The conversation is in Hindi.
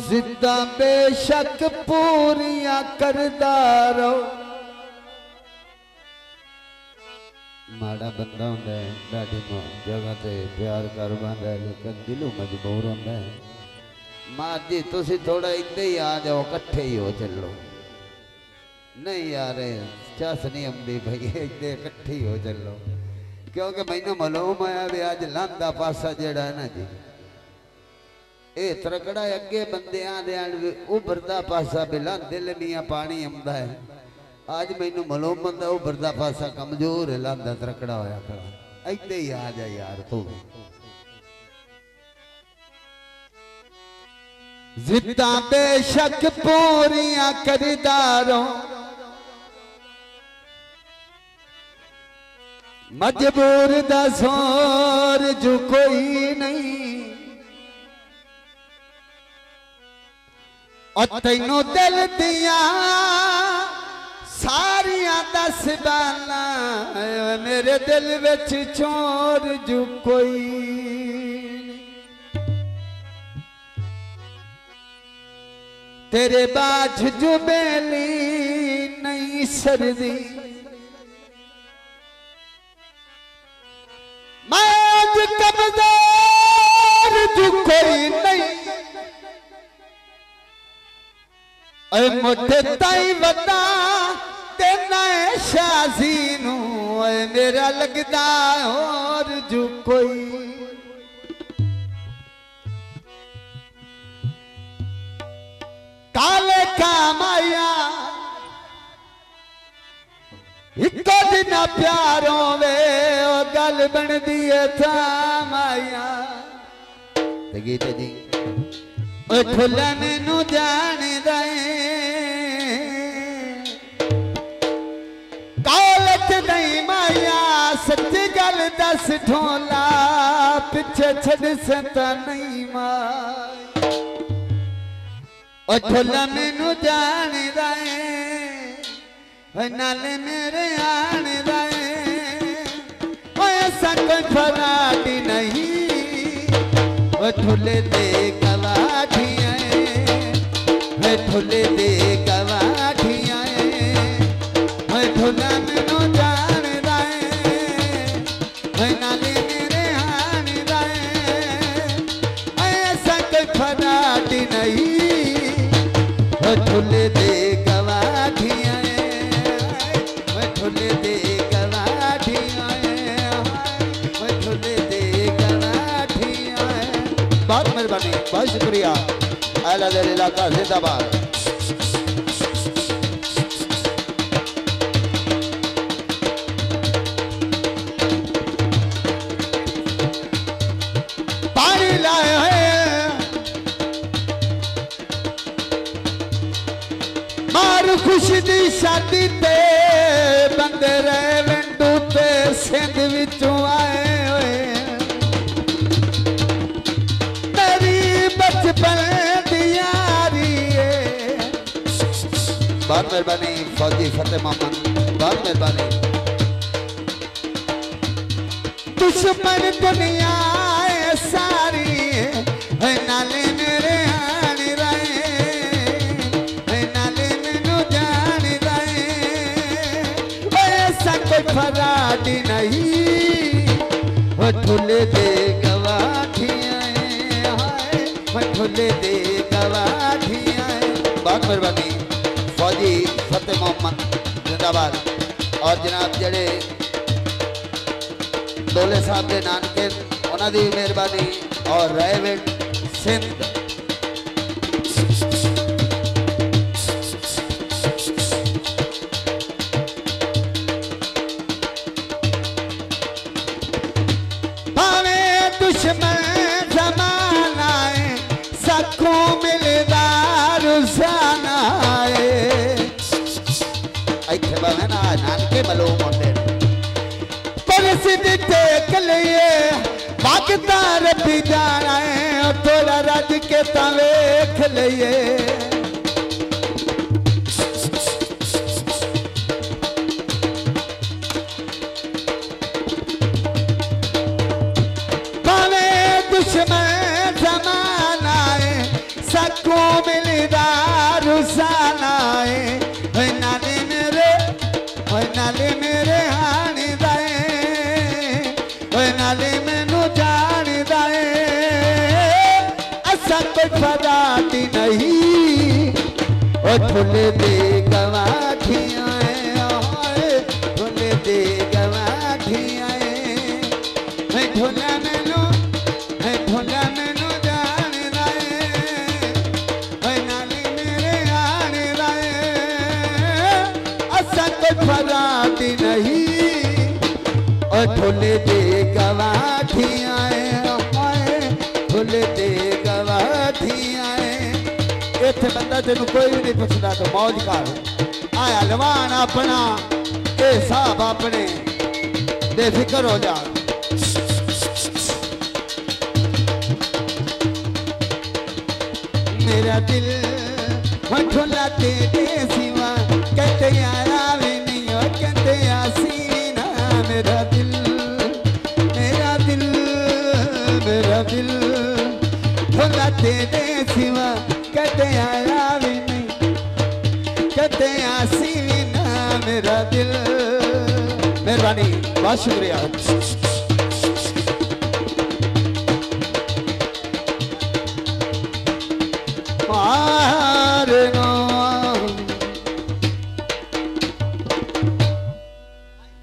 जिद्दा बेशक पूरियां करदा रहो। माड़ा बंदा होंदा है ढाडी जगह ते प्यार कर पांदा है लेकिन दिलों मजबूर होंदा है। मां जी तुसी थोड़ा इत्ते ही आ जाओ कट्ठे ही हो चलो। नहीं यार चस नहीं आंदी भाई इत्ते कट्ठे ही हो चलो क्योंकि मैनू मालूम है भी अज लांदा पासा जेड़ा है ना जी ये तरकड़ा अगे बंदियां दे उभरदा पासा बिला दिल मियां पानी आंदा है। आज मैनू मालूम होंदा उभरदा पासा कमजोर है लांदा तरकड़ा होया खड़ा। इत्ते ही आ जा यार तू जिद्दां बेशक पूरियां करदा रहो। मजबूर दा जोर जो कोई नहीं और तैनू दिल दिया सारियां दस बाला मेरे दिल विच चोर जो कोई तेरे बाझ जो बेली नहीं सरदी। मैं कमजोर जो कोई नहीं मुठे ताई वदा तेना शाजी नू मेरा लगदा और जो कोई काले का माया इको दिन प्यारों वे गल बन दिए था माया गीत जी ठुला मैनू जान दे कालच नहीं माया सच्ची गल दस ढोला पिछे छड़ सता नहीं माया ठुला मैनू जान दे नाले मेरे आन दे ऐसा कोई फराडी नहीं ठुले दे गवाठियां ठुले दे गवाठियां ठुला मैनू जान दे नाले मेरे आन दे ऐसा कोई फराडी नहीं ठुले दे गवाठियां ठुले दे गवाठियां ठुले दे गवाठियां। बहुत मेहरबानी बहुत शुक्रिया आला दिल इलाका जिंदाबाद। पानी लाए हैं मार खुशी दी शादी ते बंदे रहे विंडू ते सिंध विचों आए हुए मेरी बचपन दी यारी है। बहुत मेहरबानी फौजी फतेह मोहम्मद बहुत मेहरबानी। दुश्मन दुनिया सारी है नाले मेरे आन रहे नाले मैनू जान रहे ऐसा कोई फराडी नहीं ठुले दे गवाठियां ठुले दे गवाठियां। बहुत मेहरबानी फौजी फतेह मोहम्मद जिंदाबाद। और जनाब जड़े डोले साहब के नानके उन्होंने भी मेहरबानी और रायवेट सिंध भावे दुश्मन जमाना है सबको मिलदा रुझाना है इत्थे भावे ना नानके मालूम होंदे पर सिद्ध टेक लिए भागता रबी जाना है थोड़ा रज के तवेख लिए भावे दुश्मन जमाना है सबको मिलदार हुसाना है नाले मेरे हानी दाए नाले मैनू जान दाए असा कोई फराती नहीं फुल दे गवाठियां फुल दे गवाठियां ढोला मैनू जान दाए नाले मेरे हानी दाए असा कोई फराती नहीं ढोले दे गवाठियां ढोले दे गवाठियां इत्थे बंदा तेन कोई भी नहीं पुछदा तो मौज कर आया लवान अपना ये साहब अपने बेफिक्र हो जा मेरा दिल ढोला तेरे सिवा कहते यारा भी नहीं हो कहते आसी ना मेरा दिल ढोला तेरे सिवा कहते आया भी नहीं कहते आसी भी ना मेरा दिल मेहरबानी बहुत शुक्रिया